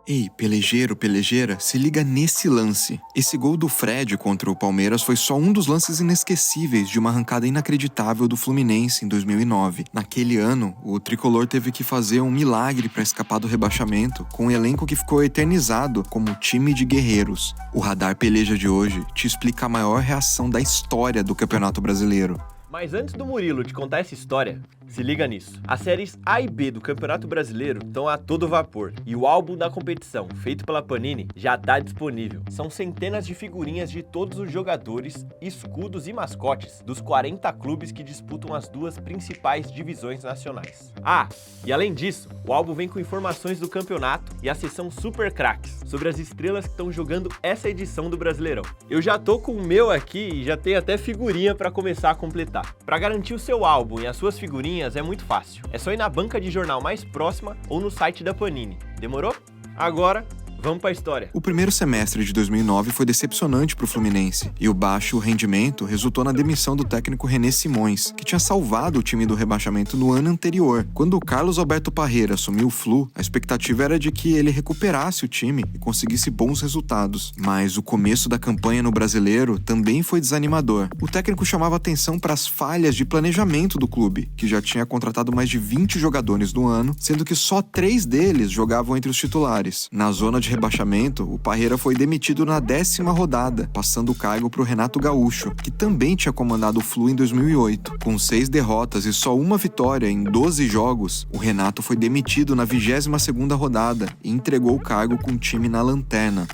Ei, pelejeiro, pelejeira, se liga nesse lance. Esse gol do Fred contra o Palmeiras foi só um dos lances inesquecíveis de uma arrancada inacreditável do Fluminense em 2009. Naquele ano, o tricolor teve que fazer um milagre para escapar do rebaixamento, com um elenco que ficou eternizado como time de guerreiros. O Radar Peleja de hoje te explica a maior reação da história do Campeonato Brasileiro. Mas antes do Murilo te contar essa história, se liga nisso. As séries A e B do Campeonato Brasileiro estão a todo vapor e o álbum da competição, feito pela Panini, já está disponível. São centenas de figurinhas de todos os jogadores, escudos e mascotes dos 40 clubes que disputam as duas principais divisões nacionais. Ah, e além disso, o álbum vem com informações do campeonato e a seção Super Craques, sobre as estrelas que estão jogando essa edição do Brasileirão. Eu já tô com o meu aqui e já tenho até figurinha para começar a completar. Para garantir o seu álbum e as suas figurinhas é muito fácil. É só ir na banca de jornal mais próxima ou no site da Panini. Demorou? Agora, vamos para a história. O primeiro semestre de 2009 foi decepcionante para o Fluminense, e o baixo rendimento resultou na demissão do técnico René Simões, que tinha salvado o time do rebaixamento no ano anterior. Quando o Carlos Alberto Parreira assumiu o Flu, a expectativa era de que ele recuperasse o time e conseguisse bons resultados. Mas o começo da campanha no Brasileiro também foi desanimador. O técnico chamava atenção para as falhas de planejamento do clube, que já tinha contratado mais de 20 jogadores no ano, sendo que só 3 deles jogavam entre os titulares. Na zona de rebaixamento, o Parreira foi demitido na 10ª rodada, passando o cargo para o Renato Gaúcho, que também tinha comandado o Flu em 2008. Com 6 derrotas e só uma vitória em 12 jogos, o Renato foi demitido na 22ª rodada e entregou o cargo com o time na lanterna.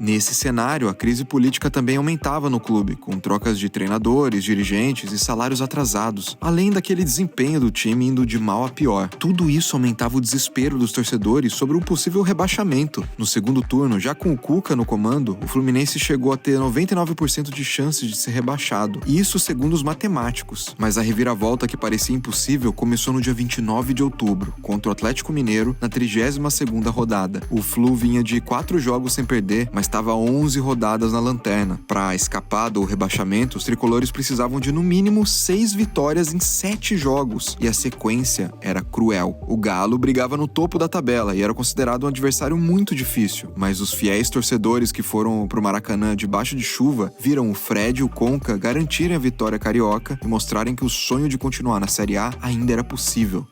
Nesse cenário, a crise política também aumentava no clube, com trocas de treinadores, dirigentes e salários atrasados, além daquele desempenho do time indo de mal a pior. Tudo isso aumentava o desespero dos torcedores sobre um possível rebaixamento. No segundo turno, já com o Cuca no comando, o Fluminense chegou a ter 99% de chances de ser rebaixado, e isso segundo os matemáticos. Mas a reviravolta que parecia impossível começou no dia 29 de outubro, contra o Atlético Mineiro, na 32ª rodada. O Flu vinha de 4 jogos sem perder, mas estava 11 rodadas na lanterna. Para escapar do rebaixamento, os tricolores precisavam de no mínimo 6 vitórias em 7 jogos, e a sequência era cruel. O Galo brigava no topo da tabela e era considerado um adversário muito difícil, mas os fiéis torcedores que foram pro Maracanã debaixo de chuva viram o Fred e o Conca garantirem a vitória carioca e mostrarem que o sonho de continuar na Série A ainda era possível.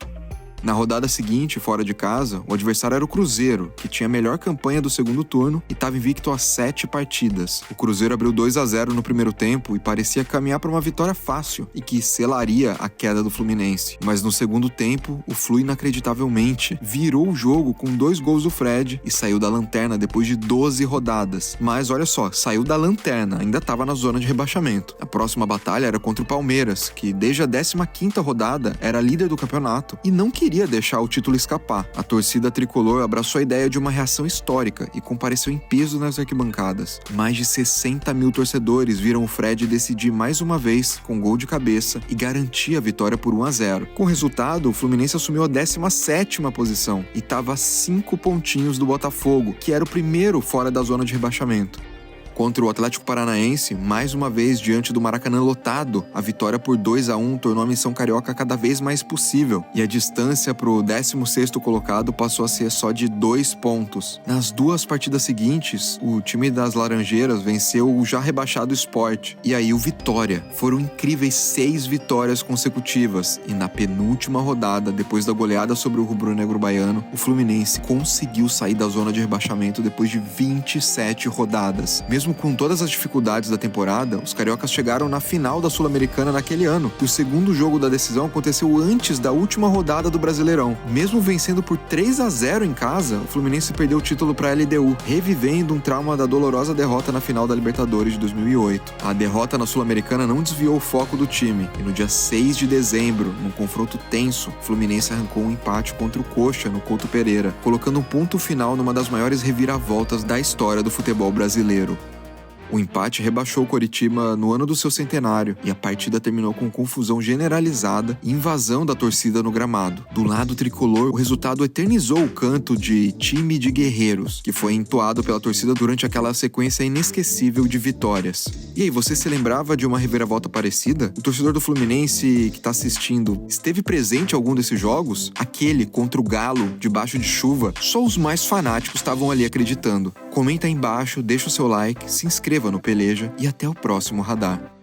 Na rodada seguinte, fora de casa, o adversário era o Cruzeiro, que tinha a melhor campanha do segundo turno e estava invicto a 7 partidas. O Cruzeiro abriu 2-0 no primeiro tempo e parecia caminhar para uma vitória fácil e que selaria a queda do Fluminense. Mas no segundo tempo, o Flu inacreditavelmente virou o jogo com 2 gols do Fred e saiu da lanterna depois de 12 rodadas. Mas olha só, saiu da lanterna, ainda estava na zona de rebaixamento. A próxima batalha era contra o Palmeiras, que desde a 15ª rodada era líder do campeonato e não queria deixar o título escapar. A torcida tricolor abraçou a ideia de uma reação histórica e compareceu em peso nas arquibancadas. Mais de 60 mil torcedores viram o Fred decidir mais uma vez com gol de cabeça e garantir a vitória por 1-0. Com o resultado, o Fluminense assumiu a 17ª posição e estava a 5 pontinhos do Botafogo, que era o primeiro fora da zona de rebaixamento. Contra o Atlético Paranaense, mais uma vez diante do Maracanã lotado, a vitória por 2-1 tornou a missão carioca cada vez mais possível, e a distância para o 16º colocado passou a ser só de 2 pontos. Nas 2 partidas seguintes, o time das Laranjeiras venceu o já rebaixado Sport, e aí o Vitória. Foram incríveis 6 vitórias consecutivas, e na penúltima rodada, depois da goleada sobre o rubro-negro baiano, o Fluminense conseguiu sair da zona de rebaixamento depois de 27 rodadas. Mesmo com todas as dificuldades da temporada, os cariocas chegaram na final da Sul-Americana naquele ano, e o segundo jogo da decisão aconteceu antes da última rodada do Brasileirão. Mesmo vencendo por 3-0 em casa, o Fluminense perdeu o título para a LDU, revivendo um trauma da dolorosa derrota na final da Libertadores de 2008. A derrota na Sul-Americana não desviou o foco do time, e no dia 6 de dezembro, num confronto tenso, o Fluminense arrancou um empate contra o Coxa no Couto Pereira, colocando um ponto final numa das maiores reviravoltas da história do futebol brasileiro. O empate rebaixou o Coritiba no ano do seu centenário e a partida terminou com confusão generalizada e invasão da torcida no gramado. Do lado tricolor, o resultado eternizou o canto de Time de Guerreiros, que foi entoado pela torcida durante aquela sequência inesquecível de vitórias. E aí, você se lembrava de uma reviravolta parecida? O torcedor do Fluminense que está assistindo esteve presente em algum desses jogos? Aquele contra o Galo, debaixo de chuva? Só os mais fanáticos estavam ali acreditando. Comenta aí embaixo, deixa o seu like, se inscreva no Peleja e até o próximo Radar.